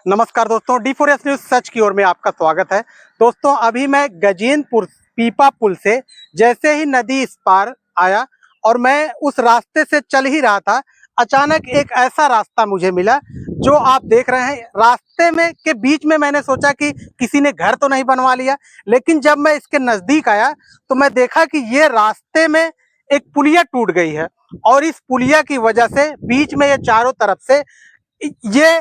नमस्कार दोस्तों, D4S news सच की ओर में आपका स्वागत है। दोस्तों, अभी मैं गजेंद्रपुर पीपा पुल से जैसे ही नदी इस पार आया और मैं उस रास्ते से चल ही रहा था, अचानक एक ऐसा रास्ता मुझे मिला जो आप देख रहे हैं। रास्ते में के बीच में मैंने सोचा कि किसी ने घर तो नहीं बनवा लिया, लेकिन जब मैं इसके नजदीक आया तो मैं देखा कि ये रास्ते में एक पुलिया टूट गई है और इस पुलिया की वजह से बीच में ये चारों तरफ से ये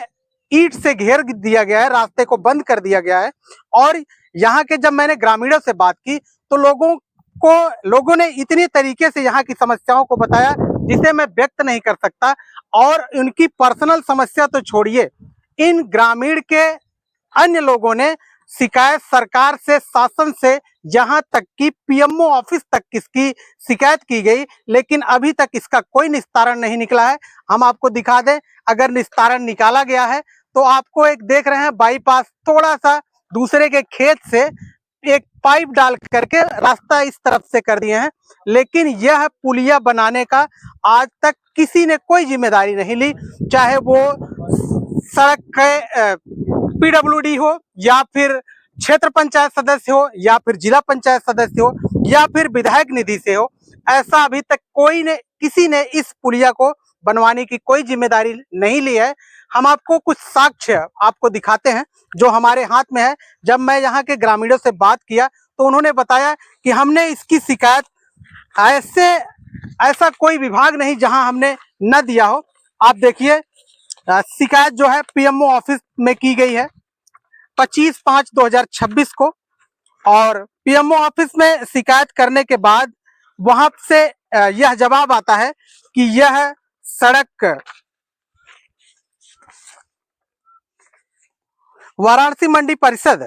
ईंट से घेर दिया गया है, रास्ते को बंद कर दिया गया है। और यहाँ के जब मैंने ग्रामीणों से बात की तो लोगों ने इतनी तरीके से यहाँ की समस्याओं को बताया जिसे मैं व्यक्त नहीं कर सकता। और उनकी पर्सनल समस्या तो छोड़िए, इन ग्रामीण के अन्य लोगों ने शिकायत सरकार से, शासन से, यहाँ तक कि पीएमओ ऑफिस तक इसकी शिकायत की गई, लेकिन अभी तक इसका कोई निस्तारण नहीं निकला है। हम आपको दिखा दें, अगर निस्तारण निकाला गया है तो आपको एक देख रहे हैं बाईपास थोड़ा सा दूसरे के खेत से एक पाइप डाल करके रास्ता इस तरफ से कर दिए हैं, लेकिन यह पुलिया बनाने का आज तक किसी ने कोई जिम्मेदारी नहीं ली। चाहे वो सड़क के PWD हो या फिर क्षेत्र पंचायत सदस्य हो या फिर जिला पंचायत सदस्य हो या फिर विधायक निधि से हो, ऐसा अभी तक किसी ने इस पुलिया को बनवाने की कोई जिम्मेदारी नहीं ली है। हम आपको कुछ साक्ष्य आपको दिखाते हैं जो हमारे हाथ में है। जब मैं यहाँ के ग्रामीणों से बात किया तो उन्होंने बताया कि हमने इसकी शिकायत ऐसा कोई विभाग नहीं जहां हमने न दिया हो। आप देखिए, शिकायत जो है पीएमओ ऑफिस में की गई है 25/5/2026 को, और पीएमओ ऑफिस में शिकायत करने के बाद वहां से यह जवाब आता है कि यह सड़क वाराणसी मंडी परिषद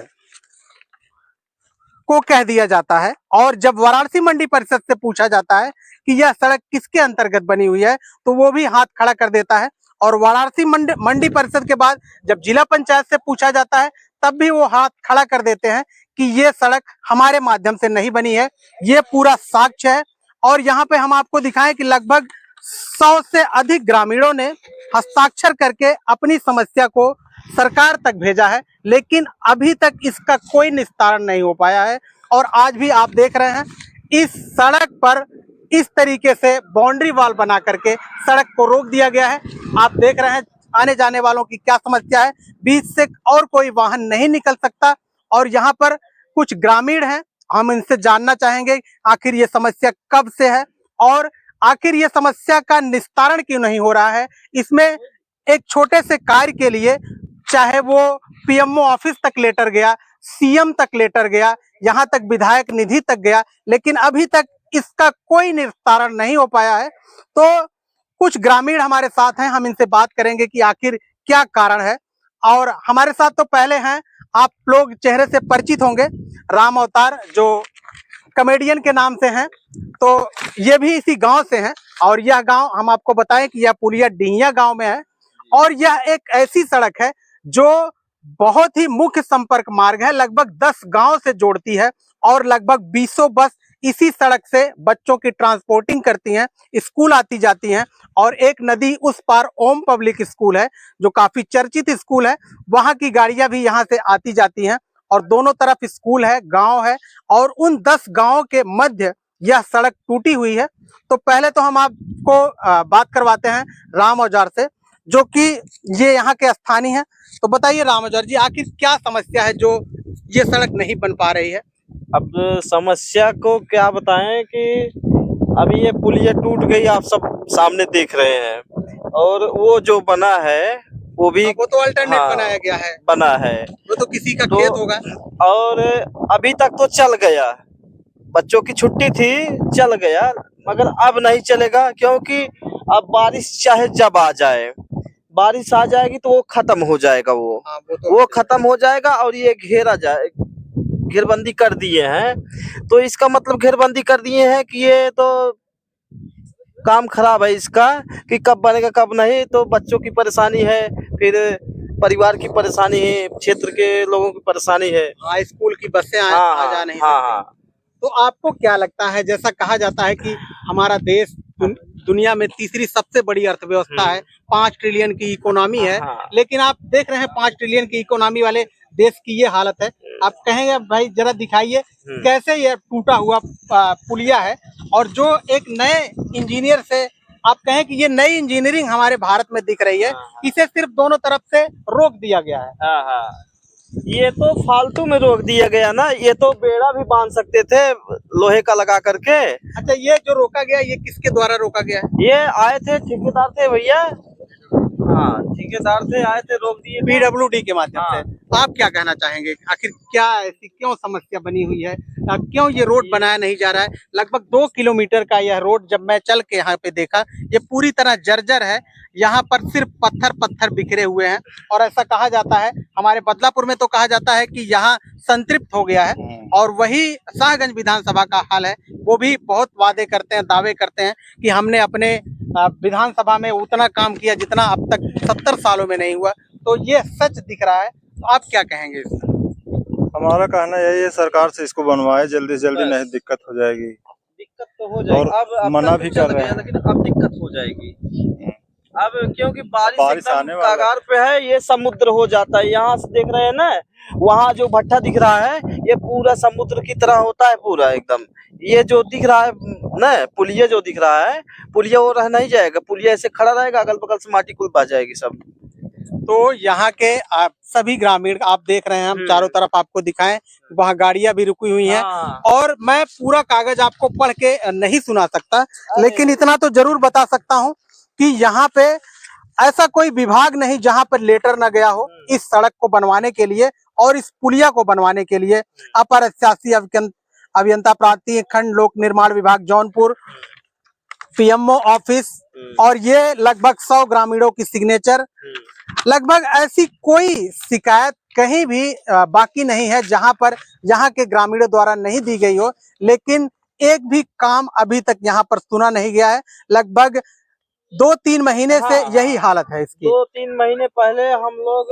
को कह दिया जाता है। और जब वाराणसी मंडी परिषद से पूछा जाता है कि यह सड़क किसके अंतर्गत बनी हुई है तो वो भी हाथ खड़ा कर देता है। और वाराणसी मंडी परिषद के बाद जब जिला पंचायत से पूछा जाता है तब भी वो हाथ खड़ा कर देते हैं कि ये सड़क हमारे माध्यम से नहीं बनी है। ये पूरा साक्ष्य है। और यहाँ पे हम आपको दिखाएं कि लगभग 100 से अधिक ग्रामीणों ने हस्ताक्षर करके अपनी समस्या को सरकार तक भेजा है, लेकिन अभी तक इसका कोई निस्तारण नहीं हो पाया है। और आज भी आप देख रहे हैं इस सड़क पर इस तरीके से बाउंड्री वॉल बना करके सड़क को रोक दिया गया है। आप देख रहे हैं आने जाने वालों की क्या समस्या है, बीच से और कोई वाहन नहीं निकल सकता। और यहाँ पर कुछ ग्रामीण हैं, हम इनसे जानना चाहेंगे आखिर ये समस्या कब से है और आखिर ये समस्या का निस्तारण क्यों नहीं हो रहा है। इसमें एक छोटे से कार्य के लिए चाहे वो पीएमओ ऑफिस तक लेटर गया, सीएम तक लेटर गया, यहाँ तक विधायक निधि तक गया, लेकिन अभी तक इसका कोई निस्तारण नहीं हो पाया है। तो कुछ ग्रामीण हमारे साथ हैं, हम इनसे बात करेंगे कि आखिर क्या कारण है। और हमारे साथ तो पहले हैं, आप लोग चेहरे से परिचित होंगे, राम अवतार जो कॉमेडियन के नाम से हैं, तो ये भी इसी गांव से हैं। और यह गांव हम आपको बताएं कि यह पुलिया डिहिया गांव में है और यह एक ऐसी सड़क है जो बहुत ही मुख्य संपर्क मार्ग है, लगभग 10 गांव से जोड़ती है और लगभग 20 बस इसी सड़क से बच्चों की ट्रांसपोर्टिंग करती हैं, स्कूल आती जाती हैं। और एक नदी उस पार ओम पब्लिक स्कूल है जो काफी चर्चित स्कूल है, वहां की गाड़ियां भी यहाँ से आती जाती हैं और दोनों तरफ स्कूल है, गांव है और उन 10 गांवों के मध्य यह सड़क टूटी हुई है। तो पहले तो हम आपको बात करवाते हैं राम औजार से, जो कि ये यहाँ के स्थानीय हैं। तो बताइए राम औजार जी, आखिर क्या समस्या है जो ये सड़क नहीं बन पा रही है? अब समस्या को क्या बताएं कि अभी ये पुलिया टूट गई, आप सब सामने देख रहे हैं, और वो जो बना है वो भी वो तो अल्टरनेट बनाया गया है, बना है, वो तो किसी का खेत होगा। और अभी तक तो चल गया, बच्चों की छुट्टी थी, चल गया, मगर अब नहीं चलेगा क्योंकि अब बारिश चाहे जब आ जाए, बारिश आ जाएगी तो वो खत्म हो जाएगा, वो खत्म हो जाएगा। और ये घेरबंदी कर दिए हैं, तो इसका मतलब घेरबंदी कर दिए हैं कि ये तो काम खराब है इसका, कि कब बनेगा कब नहीं। तो बच्चों की परेशानी है, फिर परिवार की परेशानी है, क्षेत्र के लोगों की परेशानी है। स्कूल की बसें आ जा नहीं सकती। तो आपको क्या लगता है, जैसा कहा जाता है कि हमारा देश दुनिया में तीसरी सबसे बड़ी अर्थव्यवस्था है, 5 ट्रिलियन की इकोनॉमी है। हाँ। लेकिन आप देख रहे हैं 5 ट्रिलियन की इकोनॉमी वाले देश की ये हालत है। आप कहेंगे भाई जरा दिखाइए कैसे ये टूटा हुआ पुलिया है, और जो एक नए इंजीनियर से आप कहें कि ये नई इंजीनियरिंग हमारे भारत में दिख रही है, इसे सिर्फ दोनों तरफ से रोक दिया गया है। हाँ हाँ, ये तो फालतू में रोक दिया गया ना, ये तो बेड़ा भी बांध सकते थे लोहे का लगा करके। अच्छा, ये जो रोका गया ये किसके द्वारा रोका गया है? ये आए थे ठेकेदार थे भैया, हाँ ठेकेदार थे, आए थे रोक दिए PWD के माध्यम हाँ। से। आप क्या कहना चाहेंगे, आखिर क्या ऐसी क्यों समस्या बनी हुई है, क्यों ये रोड बनाया नहीं जा रहा है? लगभग 2 किलोमीटर का यह रोड जब मैं चल के यहाँ पे देखा, ये पूरी तरह जर्जर है। यहाँ पर सिर्फ पत्थर पत्थर बिखरे हुए हैं, और ऐसा कहा जाता है, हमारे बदलापुर में तो कहा जाता है कि यहाँ संतृप्त हो गया है। और वही शाहगंज विधानसभा का हाल है, वो भी बहुत वादे करते हैं, दावे करते हैं कि हमने अपने विधानसभा में उतना काम किया जितना अब तक 70 सालों में नहीं हुआ। तो ये सच दिख रहा है, तो आप क्या कहेंगे इसमें? हमारा कहना यही है, सरकार से इसको बनवाए जल्दी से जल्दी, नहीं दिक्कत हो जाएगी। दिक्कत तो हो जाएगी, अब मना तक भी चल कर रहे गया, हैं। लेकिन अब दिक्कत हो जाएगी। अब क्योंकि बारिश आने एकदम वाला कगार पे है, ये समुद्र हो जाता है। यहाँ से देख रहे हैं ना, वहाँ जो भट्टा दिख रहा है ये पूरा समुद्र की तरह होता है पूरा एकदम। ये जो दिख रहा है ना पुलिया, जो दिख रहा है पुलिया, वो रह नहीं जाएगा, पुलिया ऐसे खड़ा रहेगा, अगल बगल से माटी कुल बह जाएगी सब। तो यहाँ के आप सभी ग्रामीण आप देख रहे हैं, हम चारों तरफ आपको दिखाएं, वहाँ गाड़ियां भी रुकी हुई हैं। हाँ। और मैं पूरा कागज आपको पढ़ के नहीं सुना सकता, लेकिन इतना तो जरूर बता सकता हूँ कि यहाँ पे ऐसा कोई विभाग नहीं जहाँ पर लेटर न गया हो इस सड़क को बनवाने के लिए और इस पुलिया को बनवाने के लिए। अपर शासी अभियंता प्रांतीय खंड लोक निर्माण विभाग जौनपुर, PMO ऑफिस, और ये लगभग 100 ग्रामीणों की सिग्नेचर। लगभग ऐसी कोई शिकायत कहीं भी बाकी नहीं है जहां पर यहाँ के ग्रामीणों द्वारा नहीं दी गई हो, लेकिन एक भी काम अभी तक यहाँ पर सुना नहीं गया है। लगभग 2-3 महीने से यही हालत है इसकी। 2-3 महीने पहले हम लोग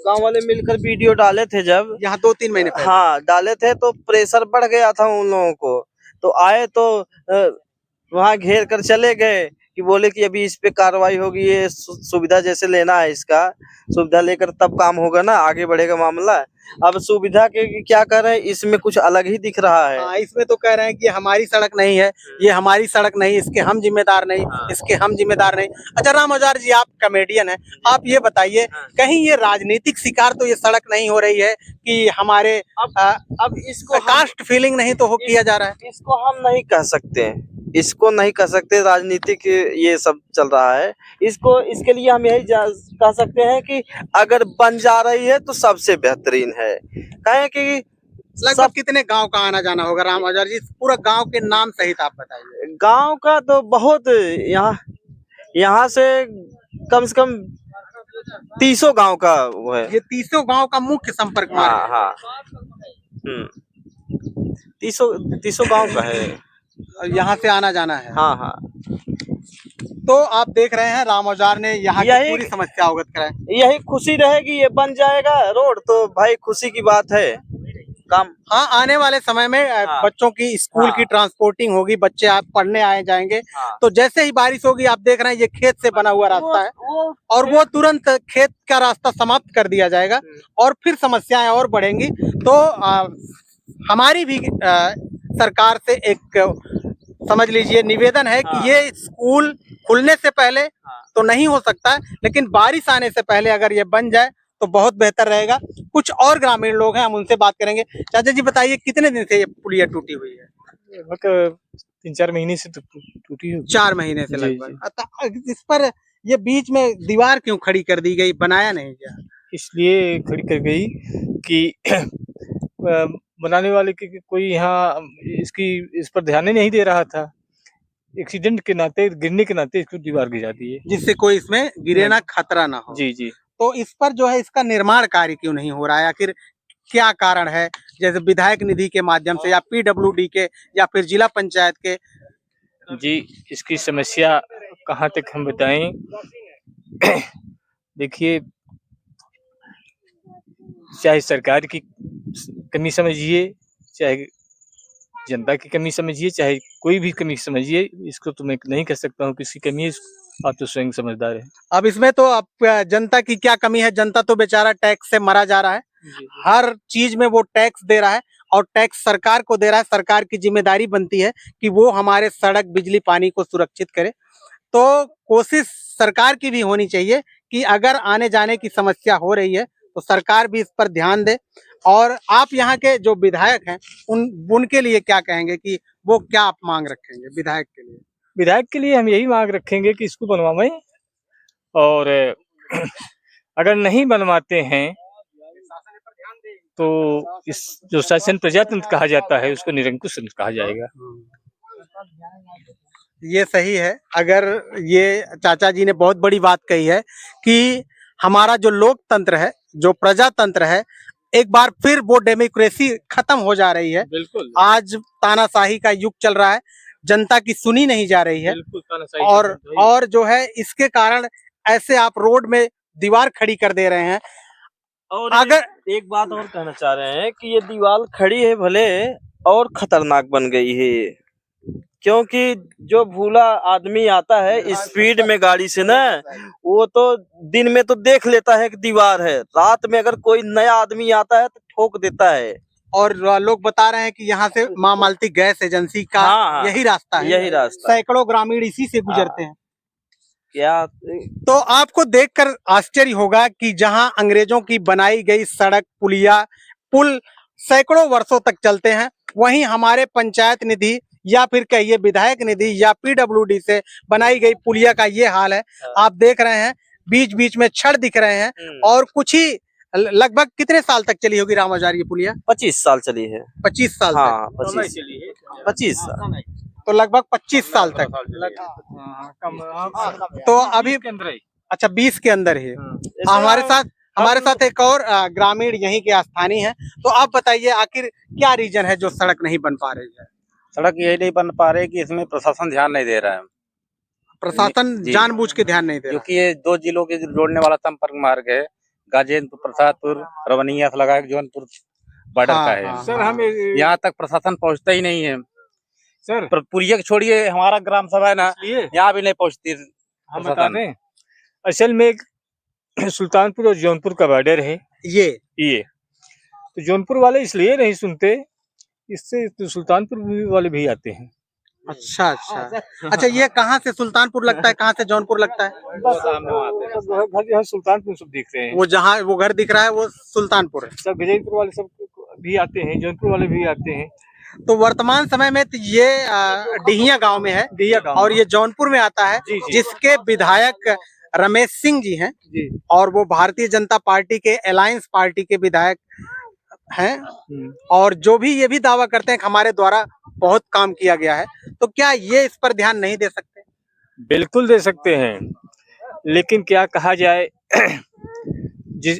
गांव वाले मिलकर वीडियो डाले थे, जब यहाँ 2-3 महीने पहले हाँ डाले थे, तो प्रेशर बढ़ गया था उन लोगों को। तो आए तो वहाँ घेर कर चले गए कि बोले कि अभी इस पे कार्रवाई होगी, ये सुविधा जैसे लेना है, इसका सुविधा लेकर तब काम होगा ना, आगे बढ़ेगा मामला। अब सुविधा के क्या कर रहे हैं, इसमें कुछ अलग ही दिख रहा है। हाँ, इसमें तो कह रहे हैं कि हमारी सड़क नहीं है, ये हमारी सड़क नहीं, इसके हम जिम्मेदार नहीं, इसके हम जिम्मेदार नहीं। अच्छा राम औजार जी, आप कॉमेडियन हैं, आप ये बताइए, कहीं ये राजनीतिक शिकार तो ये सड़क नहीं हो रही है कि हमारे अब इसको कास्ट फीलिंग नहीं तो किया जा रहा है? इसको हम नहीं कह सकते, इसको नहीं कह सकते राजनीतिक ये सब चल रहा है। इसको इसके लिए हम यही कह सकते हैं कि अगर बन जा रही है तो सबसे बेहतरीन है। कहें कि लगभग कितने गांव का आना जाना होगा राम औजार जी? पूरा गांव के नाम सहित आप बताइए। गांव का तो बहुत, यहाँ से कम 30 गांव का वो है। ये 30 गांव का मुख्य संपर्क मार्ग है। हाँ हाँ, 30 गांव का है, यहाँ से आना जाना है। हाँ हाँ। तो आप देख रहे हैं राम औजार ने यहाँ की पूरी समस्या अवगत कराई। यही खुशी रहेगी, ये बन जाएगा रोड तो भाई खुशी की बात है। काम हाँ, आने वाले समय में बच्चों की स्कूल की ट्रांसपोर्टिंग होगी, बच्चे आप पढ़ने आए जाएंगे। तो जैसे ही बारिश होगी, आप देख रहे हैं ये खेत से बना हुआ रास्ता है, और वो तुरंत खेत का रास्ता समाप्त कर दिया जाएगा और फिर समस्याएं और बढ़ेंगी। तो हमारी भी सरकार से एक समझ लीजिए निवेदन है कि ये स्कूल खुलने से पहले तो नहीं हो सकता है, लेकिन बारिश आने से पहले अगर ये बन जाए तो बहुत बेहतर रहेगा। कुछ और ग्रामीण लोग हैं, हम उनसे बात करेंगे। चाचा जी बताइए, कितने दिन से ये पुलिया टूटी हुई है? मतलब 3-4 महीने से तो टूटी है। 4 महीने से लगभग। इस पर ये बीच में दीवार क्यों खड़ी कर दी गई, बनाया नहीं गया? इसलिए खड़ी कर गई कि बनाने वाले की कोई यहाँ इस पर ध्यान ही नहीं दे रहा था। एक्सीडेंट के नाते, गिरने के नाते इसको दीवार गिर जाती है, जिससे कोई इसमें गिरे ना, खतरा ना हो। जी जी। तो इस पर जो है इसका निर्माण कार्य क्यों नहीं हो रहा है, आखिर क्या कारण है? जैसे विधायक निधि के माध्यम से या PWD के या फिर जिला पंचायत के? जी, इसकी समस्या कहाँ तक हम बताएं। देखिए, चाहे सरकार की कमी समझिए, जनता की कमी समझिए चाहे कोई भी कमी समझिए, इसको तो मैं नहीं कह सकता हूँ किसकी कमी है, आप तो स्वयं समझदार हैं। अब इसमें तो अब जनता की क्या कमी है? जनता तो बेचारा टैक्स से मरा जा रहा है, हर चीज में वो टैक्स दे रहा है और टैक्स सरकार को दे रहा है। सरकार की जिम्मेदारी बनती है कि वो हमारे सड़क, बिजली, पानी को सुरक्षित करे। तो कोशिश सरकार की भी होनी चाहिए कि अगर आने जाने की समस्या हो रही है तो सरकार भी इस पर ध्यान दे। और आप यहाँ के जो विधायक हैं उनके लिए क्या कहेंगे कि वो क्या आप मांग रखेंगे विधायक के लिए? विधायक के लिए हम यही मांग रखेंगे कि इसको बनवाएं, और अगर नहीं बनवाते हैं तो इस जो शासन प्रजातंत्र कहा जाता है उसको निरंकुश कहा जाएगा। ये सही है। अगर ये चाचा जी ने बहुत बड़ी बात कही है कि हमारा जो लोकतंत्र है, जो प्रजातंत्र है, एक बार फिर वो डेमोक्रेसी खत्म हो जा रही है। बिल्कुल आज तानाशाही का युग चल रहा है, जनता की सुनी नहीं जा रही है। बिल्कुल तानाशाही और जो है इसके कारण ऐसे आप रोड में दीवार खड़ी कर दे रहे हैं। और अगर एक बात और कहना चाह रहे हैं कि ये दीवार खड़ी है भले और खतरनाक बन गई है, क्योंकि जो भूला आदमी आता है स्पीड में गाड़ी से ना, वो तो दिन में तो देख लेता है कि दीवार है, रात में अगर कोई नया आदमी आता है तो ठोक देता है। और लोग बता रहे हैं कि यहाँ से माँ मालती गैस एजेंसी का हाँ, यही रास्ता है, यही रास्ता। सैकड़ों ग्रामीण इसी से गुजरते हैं। क्या तो आपको देखकर आश्चर्य होगा कि जहां अंग्रेजों की बनाई गई सड़क, पुलिया, पुल सैकड़ों वर्षों तक चलते हैं, वहीं हमारे पंचायत निधि या फिर कहिए विधायक निधि या पीडब्ल्यूडी से बनाई गई पुलिया का ये हाल है। आप देख रहे हैं बीच बीच में छड़ दिख रहे हैं और कुछ ही लगभग कितने साल तक चली होगी राम औजार ये पुलिया? 25 साल चली है। 25 साल हाँ, तक 25 साल। तो लगभग 25 साल तक। तो अभी अच्छा 20 के अंदर है। हमारे साथ एक और ग्रामीण यहीं के स्थानीय हैं। तो आप बताइए आखिर क्या रीजन है जो सड़क नहीं बन पा रही है? सड़क यही नहीं बन पा रही कि इसमें प्रशासन ध्यान नहीं दे रहा है। प्रशासन जी। जानबूझ के ध्यान नहीं दे रहा। क्योंकि ये 2 जिलों के जोड़ने वाला संपर्क मार्ग है, गाजीपुर, प्रसादपुर, रवनिया से लगा के जौनपुर बॉर्डर का है। सर हमें यहाँ तक प्रशासन पहुँचता ही नहीं है सर, पर पुलिया छोड़िए, हमारा ग्राम सभा है ना, यहाँ भी नहीं पहुँचती। हम बता दें, असल में सुल्तानपुर और जौनपुर का बॉर्डर है ये तो जौनपुर वाले इसलिए नहीं सुनते, इससे तो सुल्तानपुर वाले भी आते हैं। अच्छा अच्छा अच्छा, ये कहाँ से सुल्तानपुर लगता है, कहाँ से जौनपुर लगता है? घर सुल्तानपुर सब दिख रहे हैं, वो जहाँ वो घर दिख रहा है वो सुल्तानपुर है। सब गजनपुर वाले सब भी आते हैं, जौनपुर वाले भी आते हैं। तो वर्तमान समय में तो ये डिहिया गांव में है, डिहिया गांव और ये जौनपुर में आता है, जिसके विधायक रमेश सिंह जी हैं जी। और वो भारतीय जनता पार्टी के अलायंस पार्टी के विधायक हैं, और जो भी ये भी दावा करते हैं कि हमारे द्वारा बहुत काम किया गया है। तो क्या ये इस पर ध्यान नहीं दे सकते? बिल्कुल दे सकते हैं, लेकिन क्या कहा जाए जिस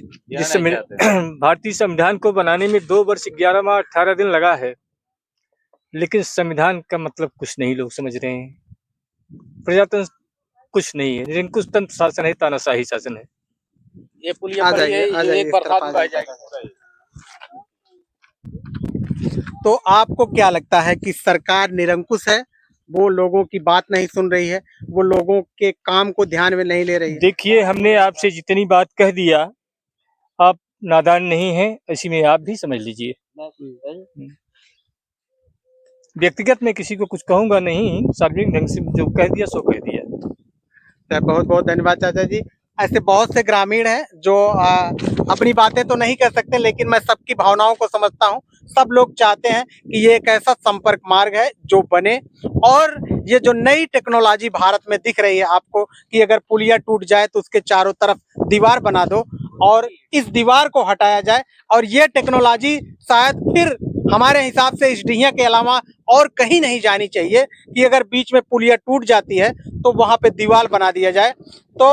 भारतीय संविधान को बनाने में 2 वर्ष 11 माह 18 दिन लगा है, लेकिन संविधान का मतलब कुछ नहीं लोग समझ रहे हैं। प्रजातंत्र कुछ नहीं है, निरंकुश तंत्र शासन है, तानाशाही शासन है। ये पुलिया एक बरसात में आ जाएगा। तो आपको क्या लगता है कि सरकार निरंकुश है, वो लोगों की बात नहीं सुन रही है, वो लोगों के काम को ध्यान में नहीं ले रही है? देखिए, हमने आपसे जितनी बात कह दिया, आप नादान नहीं हैं, इसी में आप भी समझ लीजिए। व्यक्तिगत मैं किसी को कुछ कहूंगा नहीं, सार्वजनिक ढंग से जो कह दिया सो कह दिया। बहुत बहुत धन्यवाद चाचा जी। ऐसे बहुत से ग्रामीण हैं जो अपनी बातें तो नहीं कह सकते, लेकिन मैं सबकी भावनाओं को समझता हूं। सब लोग चाहते हैं कि ये एक ऐसा संपर्क मार्ग है जो बने, और ये जो नई टेक्नोलॉजी भारत में दिख रही है आपको कि अगर पुलिया टूट जाए तो उसके चारों तरफ दीवार बना दो और इस दीवार को हटाया जाए, और ये टेक्नोलॉजी शायद फिर हमारे हिसाब से इस डिहिया के अलावा और कहीं नहीं जानी चाहिए कि अगर बीच में पुलिया टूट जाती है तो वहां पे दीवार बना दिया जाए। तो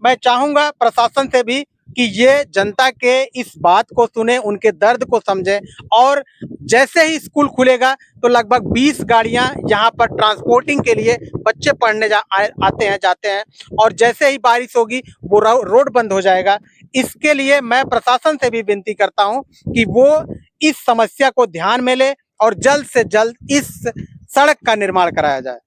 मैं चाहूंगा प्रशासन से भी कि ये जनता के इस बात को सुने, उनके दर्द को समझे, और जैसे ही स्कूल खुलेगा तो लगभग 20 गाड़ियां यहाँ पर ट्रांसपोर्टिंग के लिए बच्चे पढ़ने आते हैं जाते हैं, और जैसे ही बारिश होगी वो रोड बंद हो जाएगा। इसके लिए मैं प्रशासन से भी विनती करता हूं कि वो इस समस्या को ध्यान में ले और जल्द से जल्द इस सड़क का निर्माण कराया जाए।